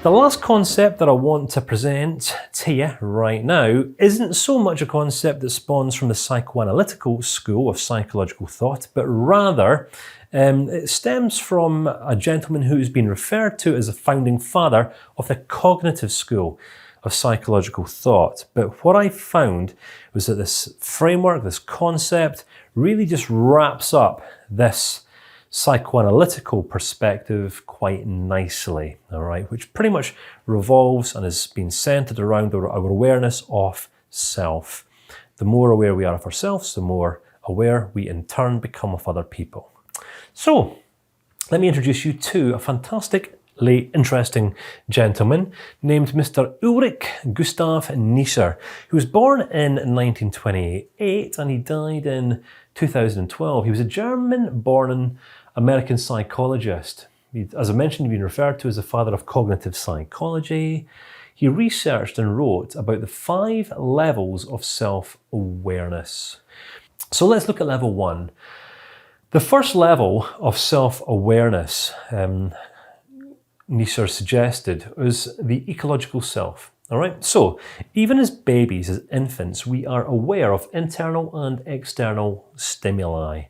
The last concept that I want to present to you right now isn't so much a concept that spawns from the psychoanalytical school of psychological thought, but rather it stems from a gentleman who's been referred to as the founding father of the cognitive school of psychological thought. But what I found was that this framework, this concept, really just wraps up this psychoanalytical perspective quite nicely, all right, which pretty much revolves and has been centered around our awareness of self. The more aware we are of ourselves, the more aware we in turn become of other people. So, let me introduce you to a fantastically interesting gentleman named Mr. Ulric Gustav Neisser, who was born in 1928 and he died in 2012. He was a German-born American psychologist. As I mentioned, he's been referred to as the father of cognitive psychology. He researched and wrote about the 5 levels of self-awareness. So let's look at level 1. The first level of self-awareness, Neisser suggested, was the ecological self. All right, so even as babies, as infants, we are aware of internal and external stimuli.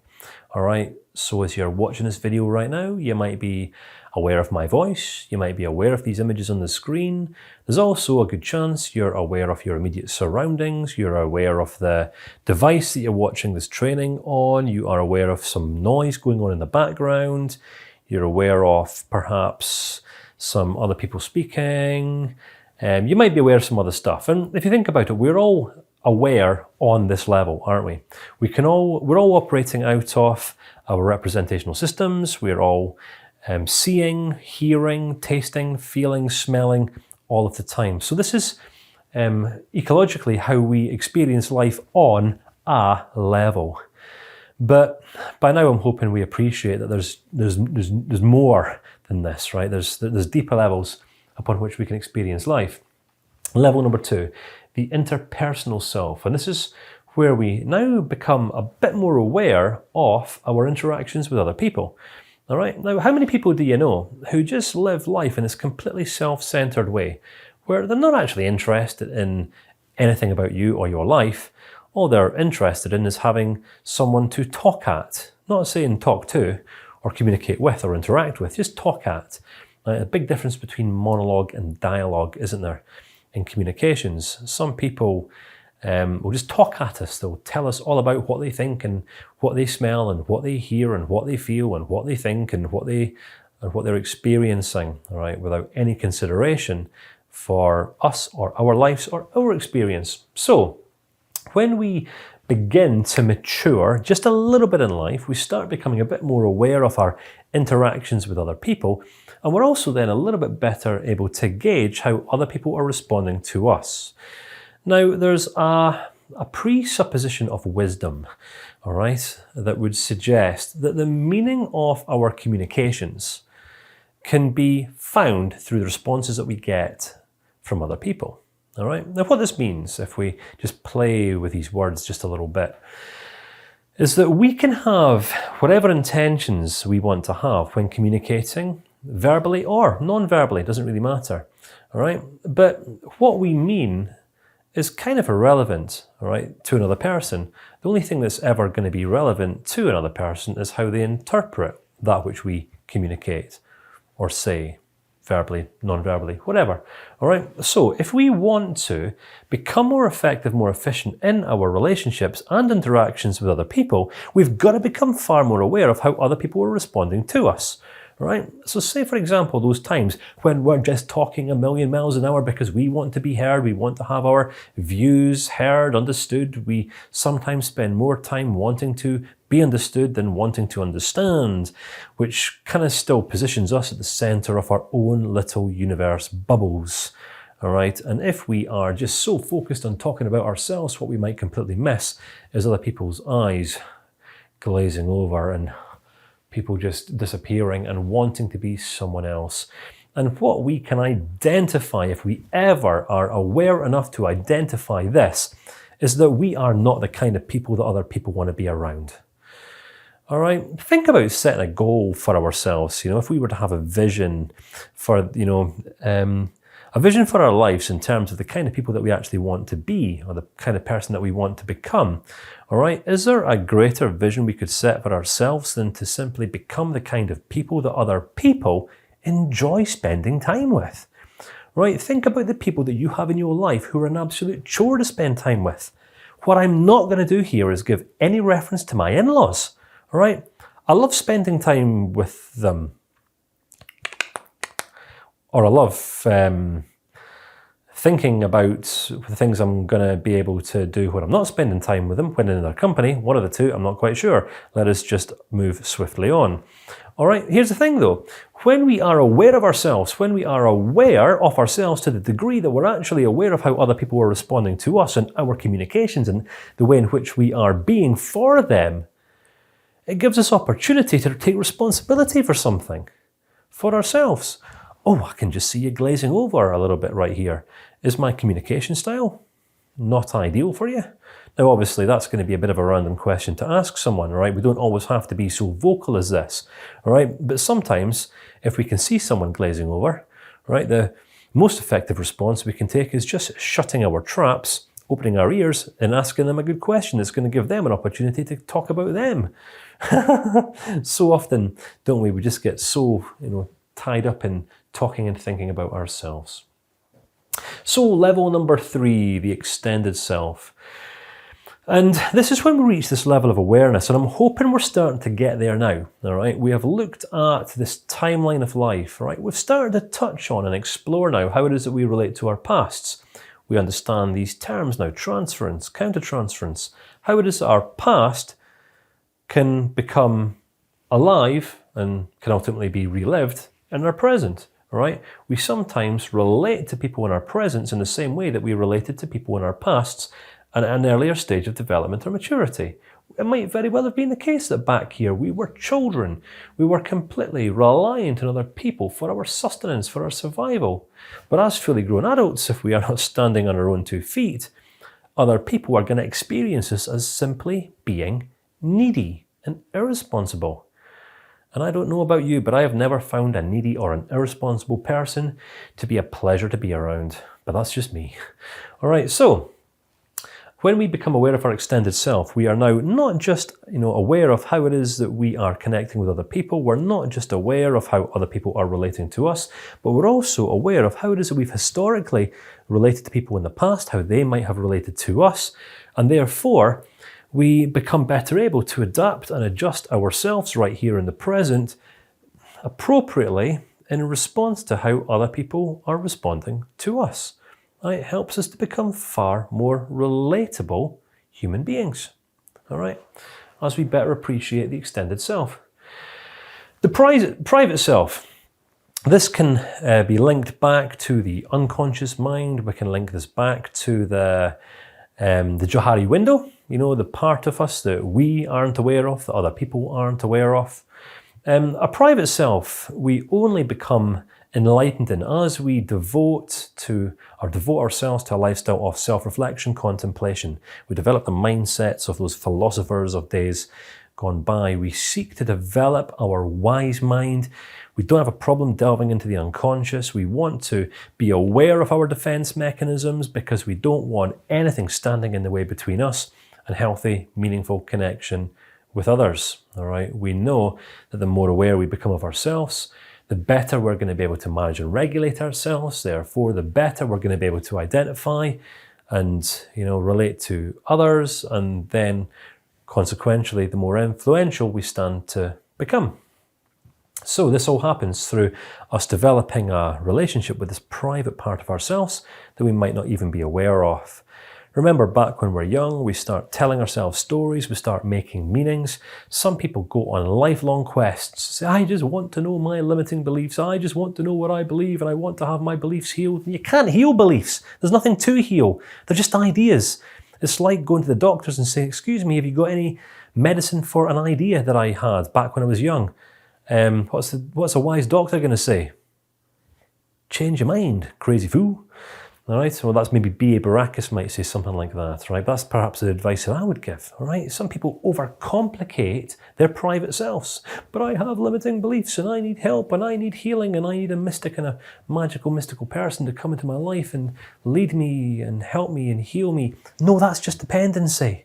All right, so as you're watching this video right now, you might be aware of my voice, you might be aware of these images on the screen. There's also a good chance you're aware of your immediate surroundings, you're aware of the device that you're watching this training on, you are aware of some noise going on in the background, you're aware of perhaps some other people speaking, you might be aware of some other stuff. And if you think about it, we're all aware on this level, aren't we? We're all operating out of our representational systems. We're all seeing, hearing, tasting, feeling, smelling all of the time. So this is ecologically how we experience life on a level. But by now I'm hoping we appreciate that there's more than this, right? There's deeper levels upon which we can experience life. Level number 2, the interpersonal self. And this is where we now become a bit more aware of our interactions with other people. All right, now how many people do you know who just live life in this completely self-centered way, where they're not actually interested in anything about you or your life? All they're interested in is having someone to talk at, not saying talk to, or communicate with, or interact with, just talk at. A big difference between monologue and dialogue, isn't there, in communications? Some people will just talk at us. They'll tell us all about what they think and what they smell and what they hear and what they feel and what they think and what they're experiencing, all right, without any consideration for us or our lives or our experience. So when we begin to mature just a little bit in life, we start becoming a bit more aware of our interactions with other people, and we're also then a little bit better able to gauge how other people are responding to us. Now, there's a presupposition of wisdom, all right, that would suggest that the meaning of our communications can be found through the responses that we get from other people. All right. Now, what this means, if we just play with these words just a little bit, is that we can have whatever intentions we want to have when communicating, verbally or non-verbally, doesn't really matter. All right. But what we mean is kind of irrelevant, all right, to another person. The only thing that's ever going to be relevant to another person is how they interpret that which we communicate or say. Verbally, non-verbally, whatever. All right, so if we want to become more effective, more efficient in our relationships and interactions with other people, we've got to become far more aware of how other people are responding to us. All right, so say for example those times when we're just talking a million miles an hour because we want to be heard, we want to have our views heard, understood. We sometimes spend more time wanting to be understood than wanting to understand, which kind of still positions us at the center of our own little universe bubbles. All right, and if we are just so focused on talking about ourselves, what we might completely miss is other people's eyes glazing over and people just disappearing and wanting to be someone else. And what we can identify, if we ever are aware enough to identify this, is that we are not the kind of people that other people want to be around. All right, think about setting a goal for ourselves. You know, if we were to have a vision for, a vision for our lives in terms of the kind of people that we actually want to be, or the kind of person that we want to become. All right, is there a greater vision we could set for ourselves than to simply become the kind of people that other people enjoy spending time with? Right, think about the people that you have in your life who are an absolute chore to spend time with. What I'm not going to do here is give any reference to my in-laws. All right, I love spending time with them, or I love thinking about the things I'm going to be able to do when I'm not spending time with them, when in their company. One of the two, I'm not quite sure. Let us just move swiftly on. All right, here's the thing though. When we are aware of ourselves, when we are aware of ourselves to the degree that we're actually aware of how other people are responding to us and our communications and the way in which we are being for them, it gives us opportunity to take responsibility for something, for ourselves. Oh, I can just see you glazing over a little bit right here. Is my communication style not ideal for you? Now, obviously, that's going to be a bit of a random question to ask someone, right? We don't always have to be so vocal as this, all right? But sometimes, if we can see someone glazing over, right, the most effective response we can take is just shutting our traps, opening our ears, and asking them a good question that's going to give them an opportunity to talk about them. So often, don't we? We just get so, tied up in talking and thinking about ourselves. So level number 3, the extended self. And this is when we reach this level of awareness, and I'm hoping we're starting to get there now, all right? We have looked at this timeline of life, right? We've started to touch on and explore now how it is that we relate to our pasts. We understand these terms now, transference, countertransference, how it is that our past can become alive and can ultimately be relived in our present, all right? We sometimes relate to people in our presence in the same way that we related to people in our pasts and at an earlier stage of development or maturity. It might very well have been the case that back here we were children. We were completely reliant on other people for our sustenance, for our survival. But as fully grown adults, if we are not standing on our own 2 feet, other people are going to experience us as simply being needy and irresponsible. And I don't know about you, but I have never found a needy or an irresponsible person to be a pleasure to be around. But that's just me. All right, so when we become aware of our extended self, we are now not just aware of how it is that we are connecting with other people. We're not just aware of how other people are relating to us, but we're also aware of how it is that we've historically related to people in the past, how they might have related to us, and therefore we become better able to adapt and adjust ourselves right here in the present appropriately in response to how other people are responding to us. It helps us to become far more relatable human beings, all right, as we better appreciate the extended self. The private self, this can be linked back to the unconscious mind. We can link this back to the Johari window, the part of us that we aren't aware of, that other people aren't aware of. A private self, we only become enlightened in as we devote ourselves to a lifestyle of self-reflection, contemplation. We develop the mindsets of those philosophers of days gone by. We seek to develop our wise mind. We don't have a problem delving into the unconscious. We want to be aware of our defense mechanisms because we don't want anything standing in the way between us and healthy, meaningful connection with others. All right. We know that the more aware we become of ourselves, the better we're going to be able to manage and regulate ourselves. Therefore, the better we're going to be able to identify and, relate to others. And then consequentially, the more influential we stand to become. So this all happens through us developing a relationship with this private part of ourselves that we might not even be aware of. Remember, back when we're young, we start telling ourselves stories, we start making meanings. Some people go on lifelong quests, say, I just want to know my limiting beliefs, I just want to know what I believe, and I want to have my beliefs healed. And you can't heal beliefs. There's nothing to heal. They're just ideas. It's like going to the doctors and saying, excuse me, have you got any medicine for an idea that I had back when I was young? What's a wise doctor going to say? Change your mind, crazy fool. All right, well, that's maybe B.A. Baracus might say something like that, right? That's perhaps the advice that I would give, all right? Some people overcomplicate their private selves. But I have limiting beliefs, and I need help, and I need healing, and I need a mystic and a magical, mystical person to come into my life and lead me and help me and heal me. No, that's just dependency.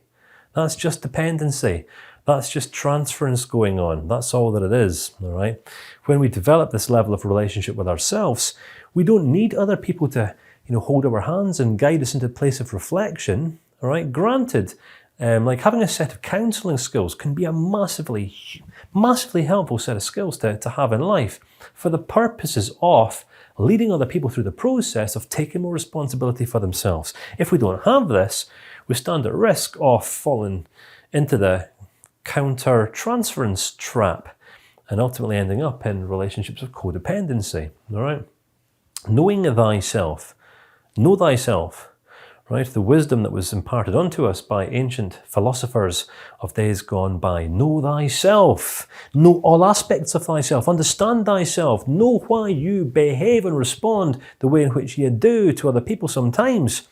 That's just dependency. That's just transference going on. That's all that it is, all right? When we develop this level of relationship with ourselves, we don't need other people to hold our hands and guide us into a place of reflection, all right? Granted, like having a set of counselling skills can be a massively helpful set of skills to have in life for the purposes of leading other people through the process of taking more responsibility for themselves. If we don't have this, we stand at risk of falling into the counter-transference trap and ultimately ending up in relationships of codependency, all right? Knowing thyself. Know thyself, right? The wisdom that was imparted unto us by ancient philosophers of days gone by. Know thyself. Know all aspects of thyself. Understand thyself. Know why you behave and respond the way in which you do to other people sometimes.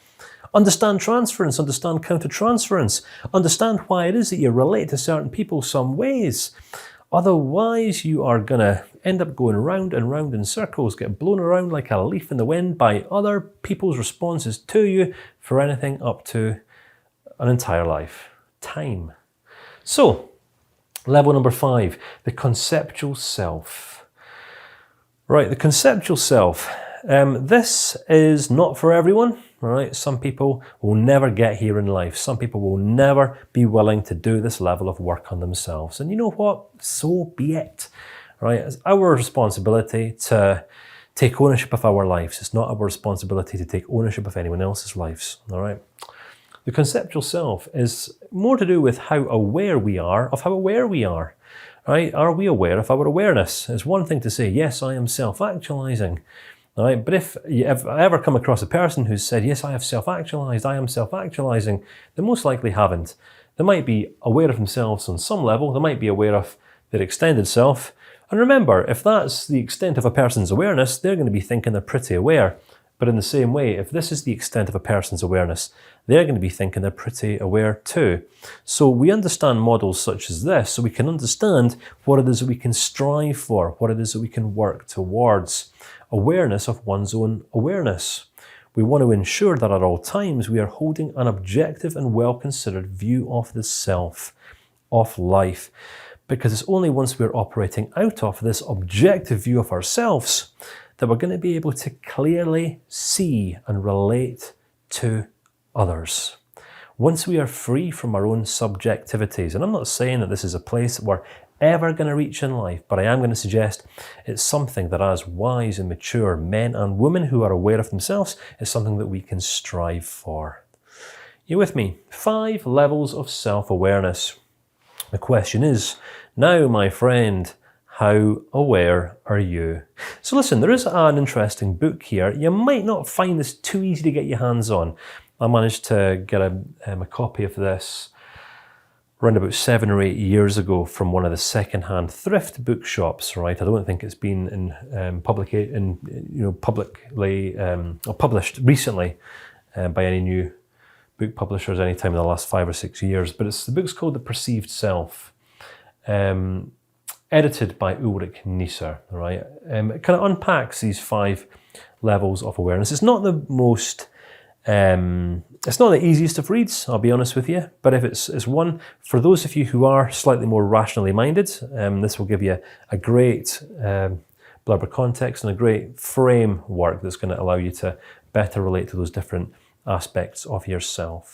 Understand transference. Understand counter-transference. Understand why it is that you relate to certain people some ways. Otherwise, you are going to end up going round and round in circles, get blown around like a leaf in the wind by other people's responses to you for anything up to an entire life. Time. So, level number 5, the conceptual self. Right, the conceptual self. This is not for everyone. All right, some people will never get here in life. Some people will never be willing to do this level of work on themselves. And you know what? So be it. Right? It's our responsibility to take ownership of our lives. It's not our responsibility to take ownership of anyone else's lives. All right? The conceptual self is more to do with how aware we are of how aware we are. Right? Are we aware of our awareness? It's one thing to say, yes, I am self-actualizing. All right, but if you ever come across a person who's said, yes, I have self-actualized, I am self-actualizing, they most likely haven't. They might be aware of themselves on some level, they might be aware of their extended self. And remember, if that's the extent of a person's awareness, they're going to be thinking they're pretty aware. But in the same way, if this is the extent of a person's awareness, they're going to be thinking they're pretty aware too. So we understand models such as this, so we can understand what it is that we can strive for, what it is that we can work towards. Awareness of one's own awareness. We want to ensure that at all times we are holding an objective and well-considered view of the self, of life, because it's only once we're operating out of this objective view of ourselves that we're going to be able to clearly see and relate to others. Once we are free from our own subjectivities, and I'm not saying that this is a place that we're ever going to reach in life, but I am going to suggest it's something that as wise and mature men and women who are aware of themselves is something that we can strive for. You with me? 5 levels of self-awareness. The question is, now my friend, how aware are you? So listen, there is an interesting book here. You might not find this too easy to get your hands on. I managed to get a copy of this around about 7 or 8 years ago from one of the second-hand thrift bookshops, right? I don't think it's been publicly or published recently by any new book publishers anytime in the last 5 or 6 years. But the book's called The Perceived Self, edited by Ulric Neisser, right? It kind of unpacks these 5 levels of awareness. It's not the most it's not the easiest of reads, I'll be honest with you, but if it's one, for those of you who are slightly more rationally minded, this will give you a great blurb of context and a great framework that's going to allow you to better relate to those different aspects of yourself.